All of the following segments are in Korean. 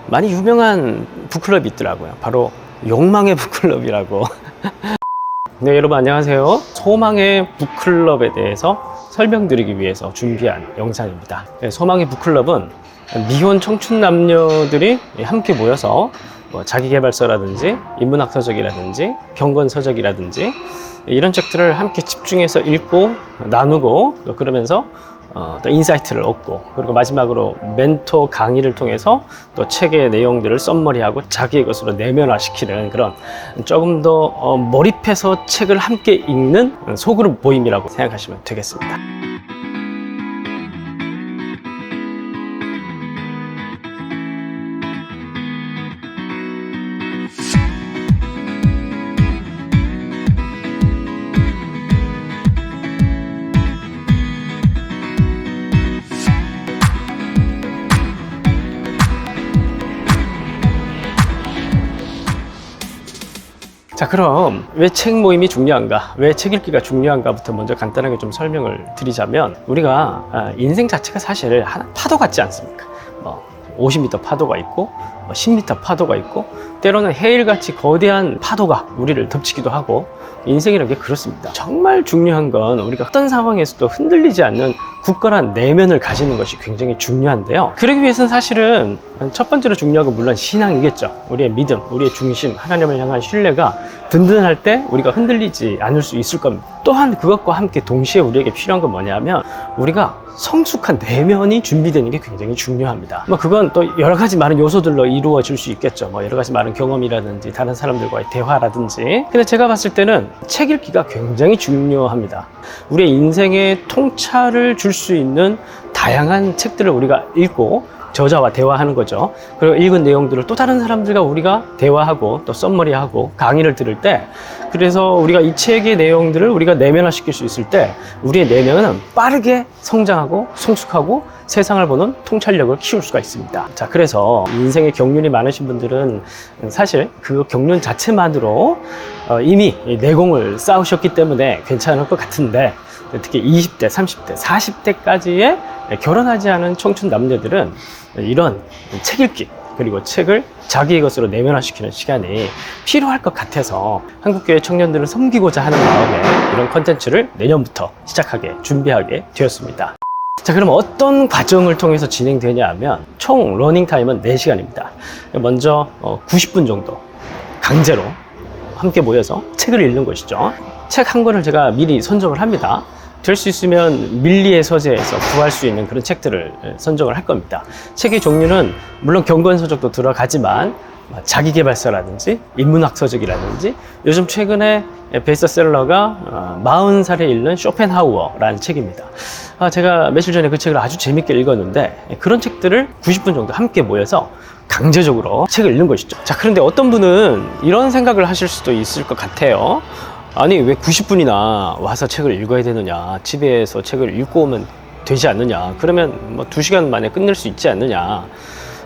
많이 유명한 북클럽이 있더라고요. 바로 욕망의 북클럽이라고. 네, 여러분 안녕하세요. 소망의 북클럽에 대해서 설명드리기 위해서 준비한 영상입니다. 네, 소망의 북클럽은 미혼 청춘 남녀들이 함께 모여서 자기계발서라든지 인문학서적이라든지 경건서적이라든지 이런 책들을 함께 집중해서 읽고 나누고 또 그러면서 또 인사이트를 얻고, 그리고 마지막으로 멘토 강의를 통해서 또 책의 내용들을 썸머리하고 자기의 것으로 내면화시키는 그런 조금 더 몰입해서 책을 함께 읽는 소그룹 모임이라고 생각하시면 되겠습니다. 자, 그럼 왜 책 모임이 중요한가, 왜 책 읽기가 중요한가부터 먼저 간단하게 좀 설명을 드리자면, 우리가 인생 자체가 사실 하나 파도 같지 않습니까? 50m 파도가 있고 10m 파도가 있고 때로는 해일같이 거대한 파도가 우리를 덮치기도 하고, 인생이라는 게 그렇습니다. 정말 중요한 건 우리가 어떤 상황에서도 흔들리지 않는 굳건한 내면을 가지는 것이 굉장히 중요한데요. 그러기 위해서는 사실은 첫 번째로 중요한 건 물론 신앙이겠죠. 우리의 믿음, 우리의 중심, 하나님을 향한 신뢰가 든든할 때 우리가 흔들리지 않을 수 있을 겁니다. 또한 그것과 함께 동시에 우리에게 필요한 건 뭐냐면, 우리가 성숙한 내면이 준비되는 게 굉장히 중요합니다. 그건 또 여러 가지 많은 요소들로 이루어질 수 있겠죠. 여러 가지 많은 경험이라든지 다른 사람들과의 대화라든지. 근데 제가 봤을 때는 책 읽기가 굉장히 중요합니다. 우리의 인생의 통찰을 줄 수 있는 다양한 책들을 우리가 읽고 저자와 대화하는 거죠. 그리고 읽은 내용들을 또 다른 사람들과 우리가 대화하고 또 썸머리하고 강의를 들을 때, 그래서 우리가 이 책의 내용들을 우리가 내면화시킬 수 있을 때 우리의 내면은 빠르게 성장하고 성숙하고 세상을 보는 통찰력을 키울 수가 있습니다. 자, 그래서 인생의 경륜이 많으신 분들은 사실 그 경륜 자체만으로 이미 내공을 쌓으셨기 때문에 괜찮을 것 같은데, 특히 20대, 30대, 40대까지의 결혼하지 않은 청춘 남녀들은 이런 책 읽기, 그리고 책을 자기의 것으로 내면화시키는 시간이 필요할 것 같아서 한국교회 청년들을 섬기고자 하는 마음에 이런 컨텐츠를 내년부터 시작하게 준비하게 되었습니다. 자, 그럼 어떤 과정을 통해서 진행되냐 하면, 총 러닝 타임은 4시간입니다. 먼저 90분 정도 강제로 함께 모여서 책을 읽는 것이죠. 책 한 권을 제가 미리 선정을 합니다. 될 수 있으면 밀리의 서재에서 구할 수 있는 그런 책들을 선정을 할 겁니다. 책의 종류는 물론 경건서적도 들어가지만 자기계발서라든지 인문학서적이라든지, 요즘 최근에 베스트셀러가 40살에 읽는 쇼펜하우어라는 책입니다. 제가 며칠 전에 그 책을 아주 재밌게 읽었는데, 그런 책들을 90분 정도 함께 모여서 강제적으로 책을 읽는 것이죠. 자, 그런데 어떤 분은 이런 생각을 하실 수도 있을 것 같아요. 아니, 왜 90분이나 와서 책을 읽어야 되느냐, 집에서 책을 읽고 오면 되지 않느냐, 그러면 2시간 만에 끝낼 수 있지 않느냐.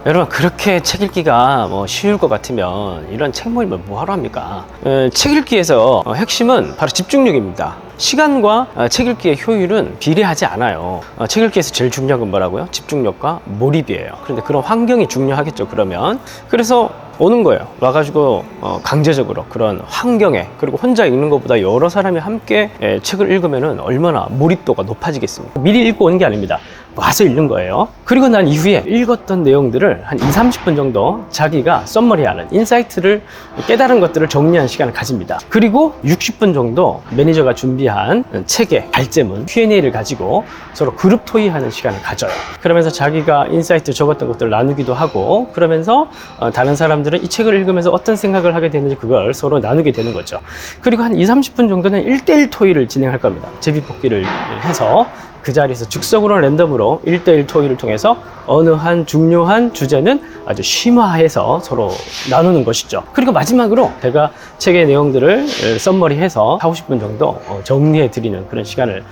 여러분, 그렇게 책 읽기가 쉬울 것 같으면 이런 책 모임을 뭐하러 합니까? 책 읽기에서 핵심은 바로 집중력입니다. 시간과 책 읽기의 효율은 비례하지 않아요. 책 읽기에서 제일 중요한 건 뭐라고요? 집중력과 몰입이에요. 그런데 그런 환경이 중요하겠죠, 그러면. 그래서 오는 거예요. 와가지고 강제적으로 그런 환경에, 그리고 혼자 읽는 것보다 여러 사람이 함께 책을 읽으면 얼마나 몰입도가 높아지겠습니까? 미리 읽고 오는 게 아닙니다. 와서 읽는 거예요. 그리고 난 이후에 읽었던 내용들을 한 20-30분 정도 자기가 썸머리하는, 인사이트를 깨달은 것들을 정리하는 시간을 가집니다. 그리고 60분 정도 매니저가 준비한 책의 발제문 Q&A를 가지고 서로 그룹 토의하는 시간을 가져요. 그러면서 자기가 인사이트 적었던 것들을 나누기도 하고, 그러면서 다른 사람들은 이 책을 읽으면서 어떤 생각을 하게 되는지 그걸 서로 나누게 되는 거죠. 그리고 한 20-30분 정도는 1대1 토의를 진행할 겁니다. 제비뽑기를 해서 그 자리에서 즉석으로 랜덤으로 1대1 토의를 통해서 어느 한 중요한 주제는 아주 심화해서 서로 나누는 것이죠. 그리고 마지막으로 제가 책의 내용들을 썸머리해서 40-50분 정도 정리해 드리는 그런 시간을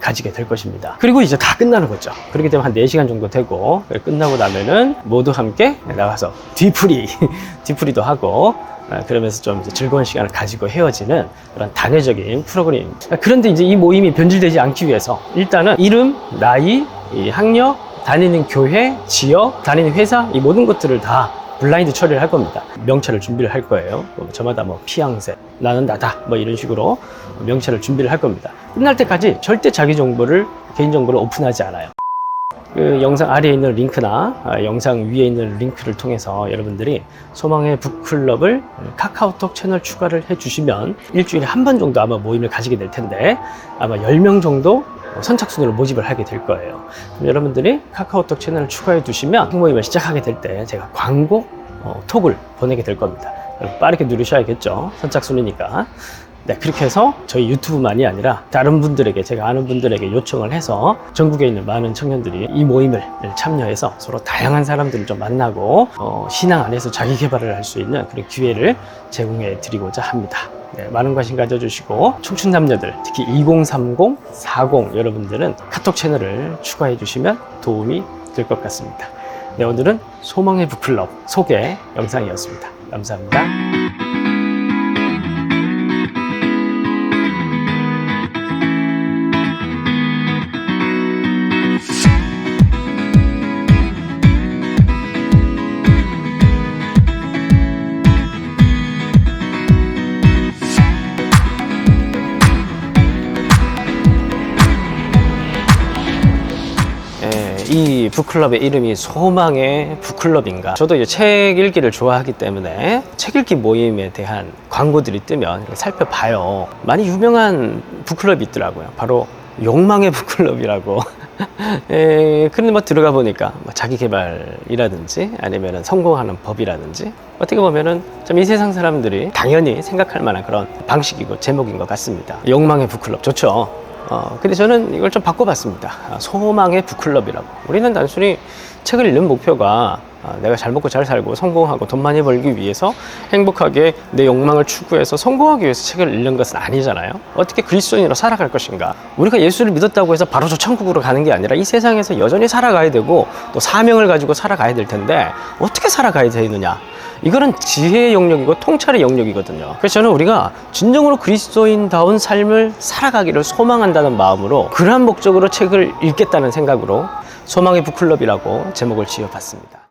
가지게 될 것입니다. 그리고 이제 다 끝나는 거죠. 그렇게 되면 한 4시간 정도 되고, 끝나고 나면은 모두 함께 나가서 뒤풀이도 하고, 그러면서 좀 이제 즐거운 시간을 가지고 헤어지는 그런 단회적인 프로그램입니다. 그런데 이제 이 모임이 변질되지 않기 위해서 일단은 이름, 나이, 이 학력, 다니는 교회, 지역, 다니는 회사, 이 모든 것들을 다 블라인드 처리를 할 겁니다. 명찰을 준비를 할 거예요. 저마다 뭐 피양새, 나는 나다, 뭐 이런 식으로 명찰을 준비를 할 겁니다. 끝날 때까지 절대 자기 정보를, 개인정보를 오픈하지 않아요. 그 영상 아래에 있는 링크나 영상 위에 있는 링크를 통해서 여러분들이 소망의 북클럽을 카카오톡 채널 추가를 해주시면 일주일에 한 번 정도 아마 모임을 가지게 될 텐데, 아마 10명 정도 선착순으로 모집을 하게 될 거예요. 그럼 여러분들이 카카오톡 채널을 추가해 두시면 모임을 시작하게 될 때 제가 광고 톡을 보내게 될 겁니다. 빠르게 누르셔야겠죠. 선착순이니까. 네, 그렇게 해서 저희 유튜브만이 아니라 다른 분들에게, 제가 아는 분들에게 요청을 해서 전국에 있는 많은 청년들이 이 모임을 참여해서 서로 다양한 사람들을 좀 만나고 신앙 안에서 자기 개발을 할 수 있는 그런 기회를 제공해 드리고자 합니다. 네, 많은 관심 가져주시고, 청춘 남녀들, 특히 2030, 40 여러분들은 카톡 채널을 추가해 주시면 도움이 될 것 같습니다. 네, 오늘은 소망의 북클럽 소개 영상이었습니다. 감사합니다. 이 북클럽의 이름이 소망의 북클럽인가? 저도 이제 책 읽기를 좋아하기 때문에 책 읽기 모임에 대한 광고들이 뜨면 살펴봐요. 많이 유명한 북클럽이 있더라고요. 바로 욕망의 북클럽이라고. 근데 뭐 들어가 보니까 뭐 자기 개발이라든지 아니면 성공하는 법이라든지 어떻게 보면은 좀 이 세상 사람들이 당연히 생각할 만한 그런 방식이고 제목인 것 같습니다. 욕망의 북클럽 좋죠. 근데 저는 이걸 좀 바꿔봤습니다. 소망의 북클럽이라고. 우리는 단순히 책을 읽는 목표가 내가 잘 먹고 잘 살고 성공하고 돈 많이 벌기 위해서 행복하게 내 욕망을 추구해서 성공하기 위해서 책을 읽는 것은 아니잖아요. 어떻게 그리스도인으로 살아갈 것인가. 우리가 예수를 믿었다고 해서 바로 저 천국으로 가는 게 아니라 이 세상에서 여전히 살아가야 되고 또 사명을 가지고 살아가야 될 텐데 어떻게 살아가야 되느냐. 이거는 지혜의 영역이고 통찰의 영역이거든요. 그래서 저는 우리가 진정으로 그리스도인다운 삶을 살아가기를 소망한다는 마음으로 그러한 목적으로 책을 읽겠다는 생각으로 소망의 북클럽이라고 제목을 지어봤습니다.